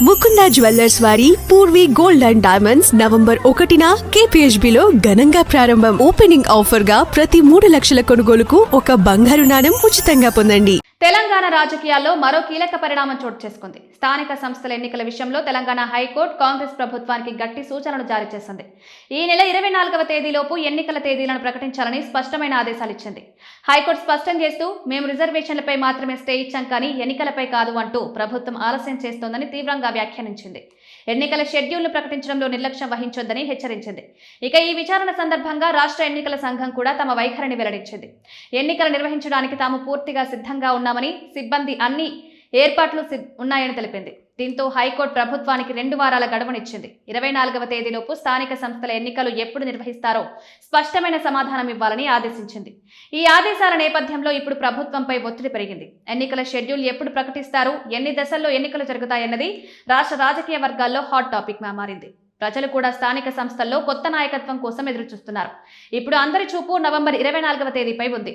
Mukunda jewellers వారి Purvi gold and diamonds November 1న KPHB లో ఘనంగా ప్రారంభం. ఓపెనింగ్ ఆఫర్ గా ప్రతి 3 లక్షల కొనుగోలుకు ఒక బంగారు నాణెం ఉచితంగా పొందండి. తెలంగాణ రాజకీయాల్లో మరో కీలక పరిణామం చోటు చేసుకుంది. స్థానిక సంస్థల ఎన్నికల విషయంలో తెలంగాణ హైకోర్టు కాంగ్రెస్ ప్రభుత్వానికి గట్టి సూచనలు జారీ చేసింది. ఈ నెల 24వ తేదీలోపు ఎన్నికల తేదీలను ప్రకటించాలని స్పష్టమైన ఆదేశాలు ఇచ్చింది. హైకోర్టు స్పష్టం చేస్తూ మేము రిజర్వేషన్లపై మాత్రమే స్టే ఇచ్చాం కానీ ఎన్నికలపై కాదు అంటూ ప్రభుత్వం ఆలస్యం చేస్తోందని తీవ్రంగా వ్యాఖ్యానించింది. ఎన్నికల షెడ్యూల్ను ప్రకటించడంలో నిర్లక్ష్యం వహించొద్దని హెచ్చరించింది. ఇక ఈ విచారణ సందర్భంగా రాష్ట్ర ఎన్నికల సంఘం కూడా తమ వైఖరిని వెల్లడించింది. ఎన్నికలు నిర్వహించడానికి తాము పూర్తిగా సిద్ధంగా ఉన్నామని, సిబ్బంది అన్ని ఏర్పాట్లు ఉన్నాయని తెలిపింది. దీంతో హైకోర్టు ప్రభుత్వానికి 2 వారాల గడువునిచ్చింది. 24వ తేదీలోపు స్థానిక సంస్థల ఎన్నికలు ఎప్పుడు నిర్వహిస్తారో స్పష్టమైన సమాధానం ఇవ్వాలని ఆదేశించింది. ఈ ఆదేశాల నేపథ్యంలో ఇప్పుడు ప్రభుత్వంపై ఒత్తిడి పెరిగింది. ఎన్నికల షెడ్యూల్ ఎప్పుడు ప్రకటిస్తారు, ఎన్ని దశల్లో ఎన్నికలు జరుగుతాయన్నది రాష్ట్ర రాజకీయ వర్గాల్లో హాట్ టాపిక్ గా మారింది. ప్రజలు కూడా స్థానిక సంస్థల్లో కొత్త నాయకత్వం కోసం ఎదురుచూస్తున్నారు. ఇప్పుడు అందరి చూపు నవంబర్ 24వ తేదీపై ఉంది.